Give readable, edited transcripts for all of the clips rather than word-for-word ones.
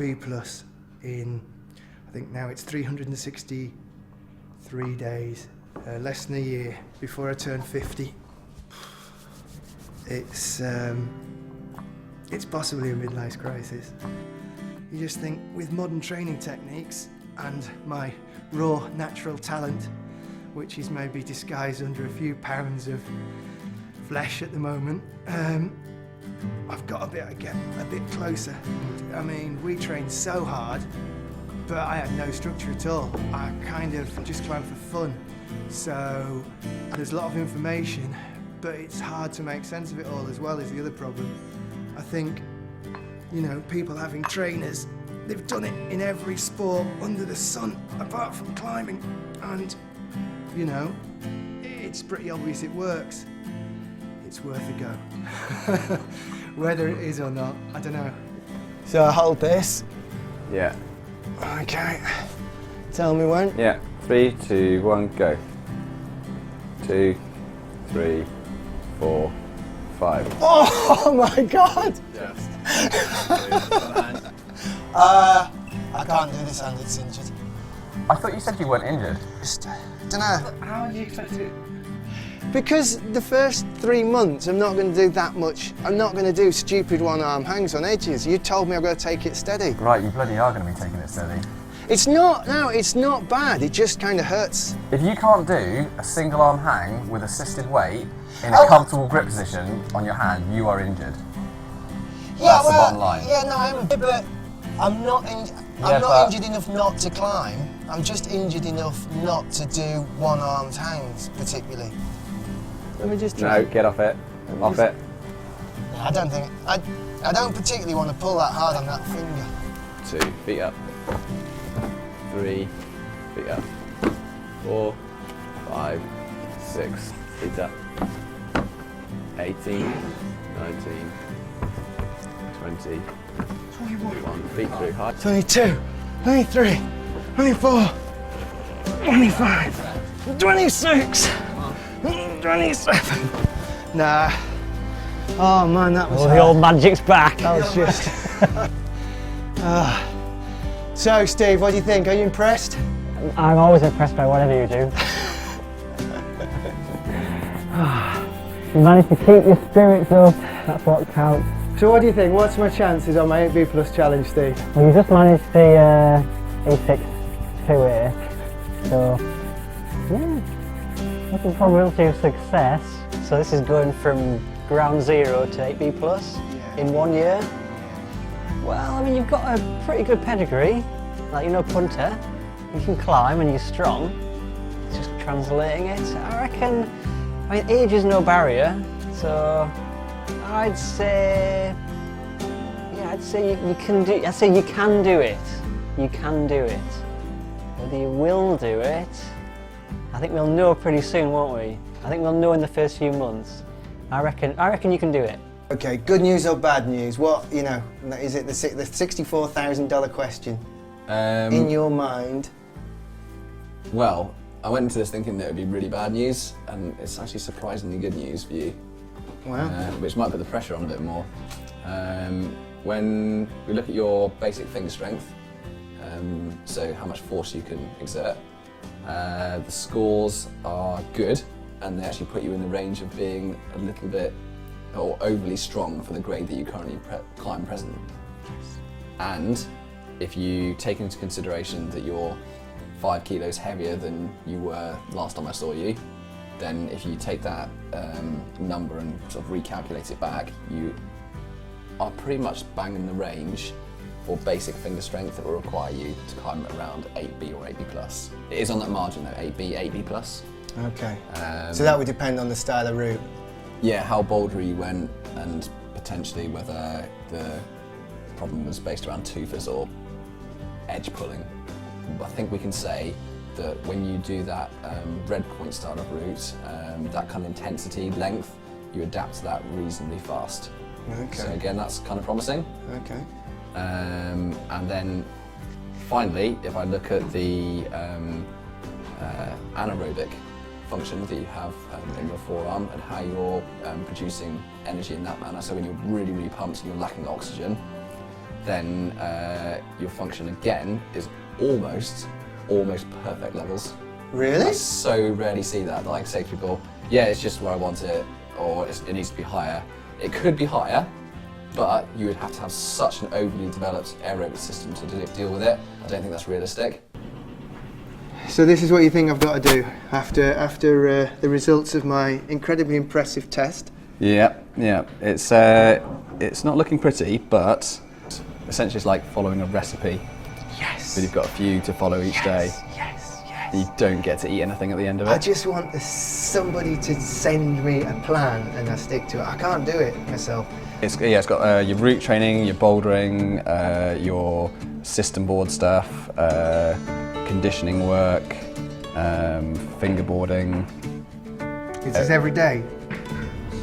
B plus in, I think now it's 363 days, less than a year before I turn 50. It's possibly a midlife crisis. You just think, with modern training techniques and my raw natural talent, which is maybe disguised under a few pounds of flesh at the moment, I've got to get a bit closer. I mean, we trained so hard, but I had no structure at all. I kind of just climbed for fun. So there's a lot of information, but it's hard to make sense of it all as well is the other problem. I think, you know, people having trainers, they've done it in every sport under the sun, apart from climbing. And, you know, it's pretty obvious it works. It's worth a go. Whether it is or not, I don't know. So I hold this. Yeah. Okay. Tell me when. Yeah. 3, 2, 1, go. 2, 3, 4, 5. Oh my God! Just. I can't do this hand, it's injured. I thought you said you weren't injured. Just, don't know. How did you expect to? Because the first 3 months I'm not going to do that much. I'm not going to do stupid one-arm hangs on edges. You told me I've got to take it steady. Right, you bloody are going to be taking it steady. It's not, no, it's not bad. It just kind of hurts. If you can't do a single arm hang with assisted weight in a comfortable grip position on your hand, you are injured. Yeah, That's the bottom line. Yeah, no, but I'm not injured enough not to climb. I'm just injured enough not to do one-armed hangs, particularly. Let me just try. No, get off it. Off it. I don't think, I don't particularly want to pull that hard on that finger. 2, feet up. 3, feet up. 4, 5, 6, feet up. 18, 19, 20, 21, feet through hard. 22, 23, 24, 25, 26, 27. Nah. Oh man, that was the old magic's back. That was just... So Steve, what do you think? Are you impressed? I'm always impressed by whatever you do. You managed to keep your spirits up, that's what counts. So what do you think? What's my chances on my 8B Plus challenge, Steve? Well, you just managed the E6 2A, so yeah, what's the probability of success? So this is going from ground zero to 8B Plus in 1 year. Well, I mean, you've got a pretty good pedigree, like, you know, punter. You can climb and you're strong. It's just translating it. I reckon, I mean, age is no barrier, so I'd say you can do. I'd say you can do it. You can do it. Whether you will do it, I think we'll know pretty soon, won't we? I think we'll know in the first few months. I reckon you can do it. Okay, good news or bad news? What, you know, is it the $64,000 question in your mind? Well, I went into this thinking that it would be really bad news, and it's actually surprisingly good news for you. Wow. Which might put the pressure on a bit more. When we look at your basic finger strength, so how much force you can exert, the scores are good, and they actually put you in the range of being a little bit or overly strong for the grade that you currently climb present. And if you take into consideration that you're 5 kilos heavier than you were last time I saw you, then if you take that number and sort of recalculate it back, you are pretty much bang in the range for basic finger strength that will require you to climb around 8B or 8B plus. It is on that margin though, 8B, 8B plus. Okay. So that would depend on the style of route? Yeah, how bouldery you went, and potentially whether the problem was based around toothers or edge pulling. I think we can say that when you do that red point style of route, that kind of intensity, length, you adapt to that reasonably fast. Okay. So again, that's kind of promising. Okay. And then finally, if I look at the anaerobic function that you have in your forearm and how you're producing energy in that manner, so when you're really, really pumped and you're lacking oxygen, then your function again is almost perfect levels. Really? I so rarely see that. Like, say to people, yeah, it's just where I want it, or it needs to be higher. It could be higher, but you would have to have such an overly developed aerobic system to deal with it. I don't think that's realistic. So this is what you think I've got to do after the results of my incredibly impressive test? Yeah. It's not looking pretty, but essentially it's like following a recipe. Yes. But you've got a few to follow each day. Yes. You don't get to eat anything at the end of it. I just want somebody to send me a plan and I stick to it. I can't do it myself. It's got your route training, your bouldering, your system board stuff, conditioning work, fingerboarding. Is this every day?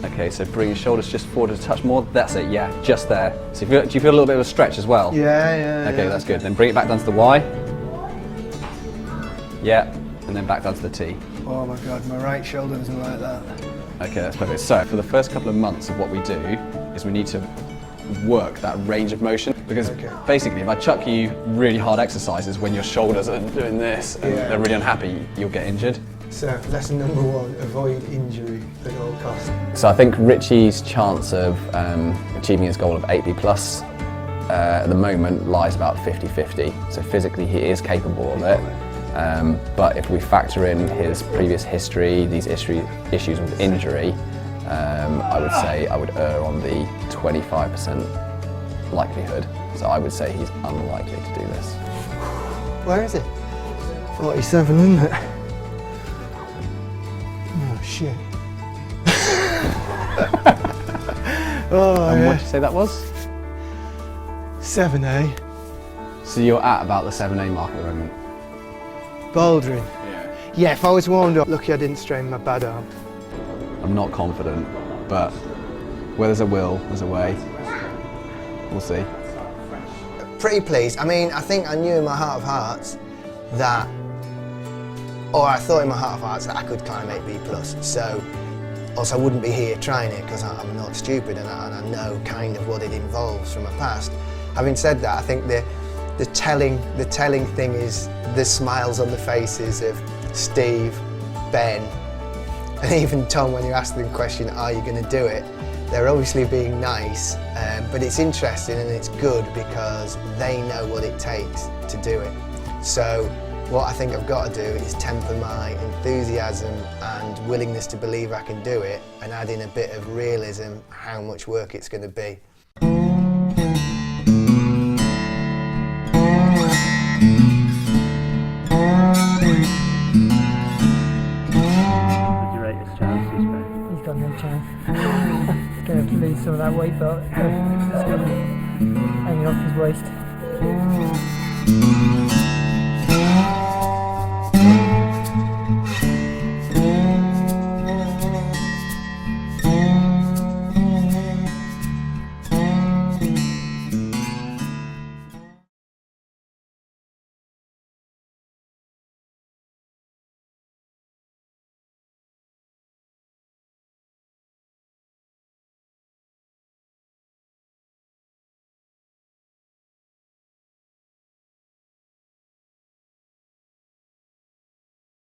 Okay, so bring your shoulders just forward a touch more. That's it, yeah, just there. So do you feel a little bit of a stretch as well? Yeah. Okay, that's good. Then bring it back down to the Y. Yeah, and then back down to the T. Oh my God, my right shoulder doesn't like that. Okay, that's perfect. So for the first couple of months of what we do is we need to work that range of motion, because basically if I chuck you really hard exercises when your shoulders are doing this and they're really unhappy, you'll get injured. So lesson number 1, avoid injury at all costs. So I think Richie's chance of achieving his goal of 8B plus at the moment lies about 50-50. So physically he is capable of it. But if we factor in his previous history, these issues with injury, I would say I would err on the 25% likelihood. So I would say he's unlikely to do this. Where is it? 47, isn't it? Oh shit. And what did you say that was? 7A. So you're at about the 7A mark at the moment. Bouldering. Yeah, if I was warmed up, lucky I didn't strain my bad arm. I'm not confident, but where there's a will, there's a way. We'll see. Pretty pleased. I mean, I think I knew in my heart of hearts that, or I thought in my heart of hearts that I could climb 8B plus. So, also I wouldn't be here trying it because I'm not stupid and I know kind of what it involves from my past. Having said that, I think the telling thing is the smiles on the faces of Steve, Ben, and even Tom when you ask them the question, are you going to do it? They're obviously being nice, but it's interesting and it's good because they know what it takes to do it. So what I think I've got to do is temper my enthusiasm and willingness to believe I can do it and add in a bit of realism how much work it's going to be. He's got no chance. He's going to have to lose some of that weight, but it's going to hang off his waist.